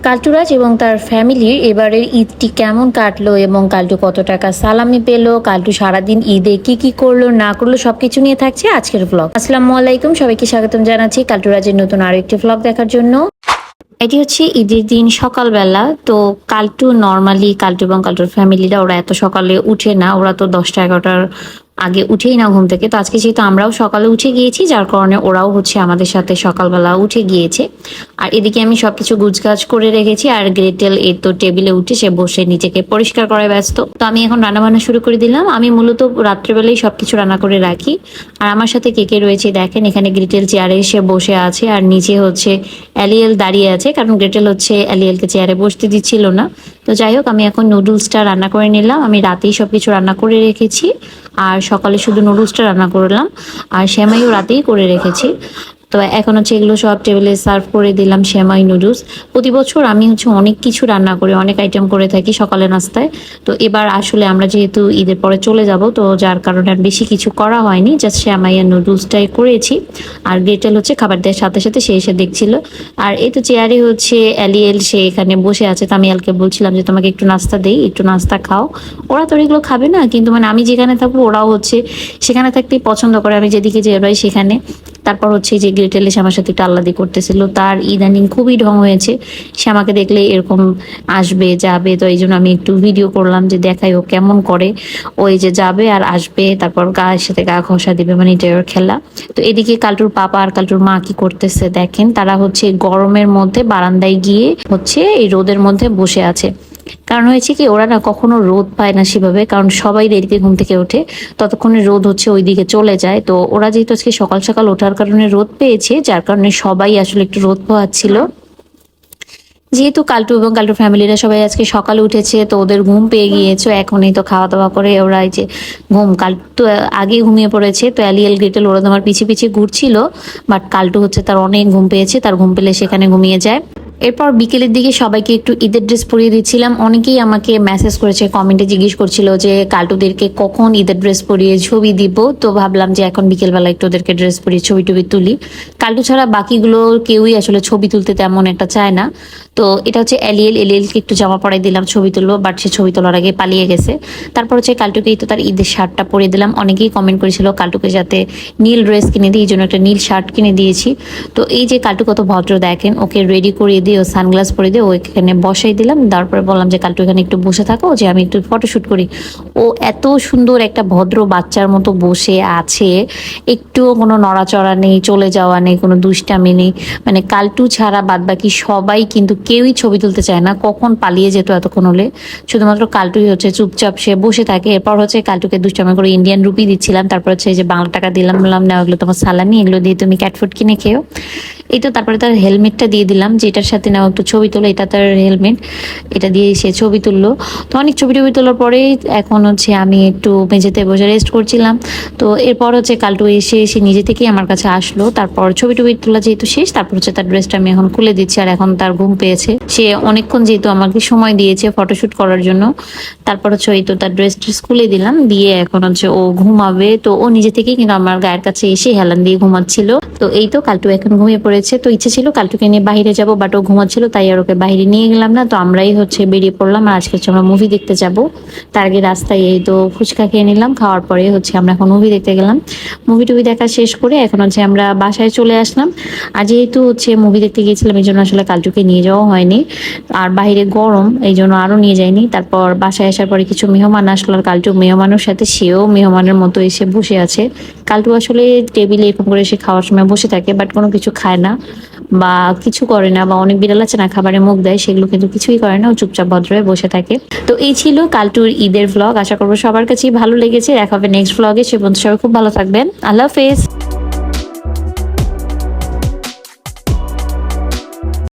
কালটু রাজ এবং তার ফ্যামিলির এবারের ঈদটি কেমন কাটলো এবং কালটু কত টাকা সালামি পেলো, কালটু সারাদিন ঈদে কি কি করলো না করলো সবকিছু নিয়ে থাকছে আজকের ব্লগ। আসসালামু আলাইকুম, সবাইকে স্বাগতম জানাচ্ছি কালটু রাজের নতুন আরো একটি ব্লগ দেখার জন্য। এটি হচ্ছে ঈদের দিন সকালবেলা। তো কালটু নর্মালি কালটু এবং কালটুর ফ্যামিলিরা ওরা এত সকালে উঠে না, ওরা তো 10টা 11টার আগে উঠেই না ঘুম থেকে। তো আজকে যেহেতু আমরাও সকালে উঠে গিয়েছি, যার কারণে ওরাও হচ্ছে আমাদের সাথে সকালবেলা উঠে গিয়েছে। আর এদিকে আমি সবকিছু গুছগাছ করে রেখেছি, আর গ্রেটেল এই তো টেবিলে উঠে সে বসে নিজেকে পরিষ্কার করায় ব্যস্ত। তো আমি এখন রান্না বান্না শুরু করে দিলাম। আমি মূলত রাত্রেবেলায় সবকিছু রান্না করে রাখি। আর আমার সাথে কে কে রয়েছে দেখেন, এখানে গ্রেটেল চেয়ারে এসে বসে আছে আর নিচে হচ্ছে অ্যালিয়েল দাঁড়িয়ে আছে, কারণ গ্রেটেল হচ্ছে অ্যালিয়েলকে চেয়ারে বসতে দিচ্ছিল না। তো যাই হোক, আমি এখন নুডলসটা রান্না করে নিলাম। আমি রাতেই সবকিছু রান্না করে রেখেছি, আর সকালে শুধু নুডলসটা রান্না করলাম, আর সেমাইও রাতেই করে রেখেছি। তো এখন হচ্ছে এগুলো সব টেবিলে সার্ভ করে দিলাম, সেমাই নুডলস। প্রতি বছর আমি হচ্ছে অনেক কিছু রান্না করি, অনেক আইটেম করে থাকি সকালে নাস্তায়। তো এবার আসলে আমরা যেহেতু ঈদের পরে চলে যাব, তো যার কারণে আর বেশি কিছু করা হয়নি, জাস্ট সেমাই আর নুডলসটাই করেছি। আর গ্রেটেল হচ্ছে খাবার দেওয়ার সাথে সাথে সে এসে দেখছিল। আর এই তো চেয়ারে হচ্ছে অ্যালিয়েল, সে এখানে বসে আছে। তো আমি এলকে বলছিলাম যে তোমাকে একটু নাস্তা দেই, একটু নাস্তা খাও। ওরা তো এগুলো খাবে না, কিন্তু মানে আমি যেখানে থাকবো ওরাও হচ্ছে সেখানে থাকতেই পছন্দ করে, আমি যেদিকে যে ওরাই সেখানে। তারপর হচ্ছে যে গ্রেটেল এসে আমার সাথে একটু আল্লাদি করতেছিল, তার ইদানিং খুবই ঢং হয়েছে। সে আমাকে দেখলে এরকম আসবে যাবে, তো এই জন্য আমি একটু ভিডিও করলাম যে দেখাই ও কেমন করে। ওই যে যাবে আর আসবে, তারপর গায়ের সাথে গা ঘষা দিবে, মানে এটাই ওর খেলা। তো এদিকে কালটুর পাপা আর কালটুর মা কি করতেছে দেখেন, তারা হচ্ছে গরমের মধ্যে বারান্দায় গিয়ে হচ্ছে এই রোদের মধ্যে বসে আছে। কারণ হয়েছে কি, ওরা না কখনো রোদ পায় না সেভাবে, কারণ সবাই দেরিতে ঘুম থেকে ওঠে, ততক্ষণে রোদ হচ্ছে ওইদিকে চলে যায়। তো ওরা যেহেতু আজকে সকাল সকাল ওঠার কারণে রোদ পেয়েছে, যার কারণে সবাই আসলে একটু রোদ পোহাচ্ছিল। যেহেতু কালটু এবং কালটু ফ্যামিলিরা সবাই আজকে সকালে উঠেছে, তো ওদের ঘুম পেয়ে গিয়েছে। এখনই তো খাওয়া দাওয়া করে ওরা এই যে কালটু আগে ঘুমিয়ে পড়েছে। তো অ্যালিয়েল গ্রেটেল ওরা তোমার পিছিয়ে পিছিয়ে ঘুরছিল, বাট কালটু হচ্ছে তার অনেক ঘুম পেয়েছে, তার ঘুম পেলে সেখানে ঘুমিয়ে যায়। এরপর বিকেলের দিকে সবাইকে একটু ঈদের ড্রেস পরিয়ে দিচ্ছিলাম। অনেকেই আমাকে মেসেজ করেছে, কমেন্টে জিজ্ঞেস করছিল যে কালটুদেরকে কখন ঈদের ড্রেস পরিয়ে ছবি দিব। তো ভাবলাম যে এখন বিকেলবেলা একটু ওদেরকে ড্রেস পরিয়ে ছবি টবি তুলি। কালটু ছাড়া বাকিগুলো কেউই আসলে ছবি তুলতে তেমন একটা চায় না। তো এটা হচ্ছে এলিয়েলকে একটু জামা পরাই দিলাম, ছবি তুলবো, বাট সে ছবি তোলার আগে পালিয়ে গেছে। তারপর হচ্ছে কালটুকেই তো তার ঈদের শার্টটা পরিয়ে দিলাম। অনেকেই কমেন্ট করেছিল কালটুকে যাতে নীল ড্রেস কিনে দিই, এই জন্য একটা নীল শার্ট কিনে দিয়েছি। তো এই যে কালটু কত ভদ্র দেখেন, ওকে রেডি করিয়ে দিয়ে ও সানগ্লাস পরে দিয়ে ও এখানে বসাই দিলাম। তারপরে বললাম যে কালটু এখানে একটু বসে থাকো, যে আমি একটু ফটোশুট করি। ও এত সুন্দর একটা ভদ্র বাচ্চার মতো বসে আছে, একটুও কোনো নড়াচড়া নেই, চলে যাওয়া নেই, কোনো দুষ্টামি নেই। মানে কালটু ছাড়া বাদবাকি সবাই কিন্তু কেউই ছবি তুলতে চায় না, কখন পালিয়ে যেত এতক্ষণ হলে। শুধুমাত্র কালটুই হচ্ছে চুপচাপ সে বসে থাকে। এরপর হচ্ছে কালটুকে দুষ্টামি করে ইন্ডিয়ান রুপি দিচ্ছিলাম। তারপর হচ্ছে এই যে বাংলা টাকা দিলাম, বললাম না ওগুলো তোমার সালামি, এগুলো দিয়ে তুমি ক্যাটফুড কিনে খেও। এই তো তারপরে তার হেলমেটটা দিয়ে দিলাম, যেটার সাথে নাও একটু ছবি তোলো, এটা তার হেলমেট, এটা দিয়ে সে ছবি তুললো। তো অনেক ছবি টবি তোলার পরে এখন হচ্ছে আমি একটু মেঝেতে বসে রেস্ট করছিলাম। তো এরপর হচ্ছে কালটু এসে নিজে থেকেই আমার কাছে আসলো। তারপর ছবি টবি তোলা যেহেতু শেষ, তারপর হচ্ছে তার ড্রেসটা আমি এখন খুলে দিচ্ছি। আর এখন তার ঘুম পেয়েছে, সে অনেকক্ষণ যেহেতু আমাকে সময় দিয়েছে ফটোশুট করার জন্য। তারপর হচ্ছে এই তো তার ড্রেস খুলে দিলাম, দিয়ে এখন হচ্ছে ও ঘুমাবে। তো ও নিজে থেকেই কিন্তু আমার গায়ের কাছে এসে হেলান দিয়ে ঘুমাচ্ছিল। তো এই তো কালটু এখন ঘুমিয়ে পড়েছে। তো ইচ্ছে ছিল কালটুকে নিয়ে বাইরে যাবো, বাট ও ঘুমাচ্ছিল, তাই আর ওকে বাইরে নিয়ে গেলাম না। তো আমরাই হচ্ছে বেরিয়ে পড়লাম, আর আজকে হচ্ছে আমরা মুভি দেখতে যাব। তার আগে রাস্তায় এই তো ফুচকা খেয়ে নিলাম, খাওয়ার পরে হচ্ছে আমরা এখন মুভি দেখতে গেলাম। মুভি টুভি দেখা শেষ করে এখন হচ্ছে আমরা বাসায় চলে আসলাম। আর যেহেতু হচ্ছে মুভি দেখতে গিয়েছিলাম, এই জন্য আসলে কালটুকে নিয়ে যাওয়া হয়নি, আর বাইরে গরম এই জন্য আরো নিয়ে যায়নি। তারপর বাসায় আসার পরে কিছু মেহমান আসলো, আর কালটু মেহমানের সাথে সেও মেহমানের মতো এসে বসে আছে। কালটু আসলে টেবিলে এরকম করে এসে খাওয়ার সময় বসে থাকে, বাট কোনো কিছু খায় না বা কিছু করে না, বা অনেক বিড়াল আছে না খাবারে মুখ দেয়, সেগুলো কিন্তু কিছুই করে না, ও চুপচাপ ভদ্র হয়ে বসে থাকে। তো এই ছিল কালটুর ঈদের ভ্লগ। আশা করবো সবার কাছেই ভালো লেগেছে। দেখা হবে নেক্সট ভ্লগে। সে বন্ধু সবাই খুব ভালো থাকবেন। আল্লাহ হাফেজ।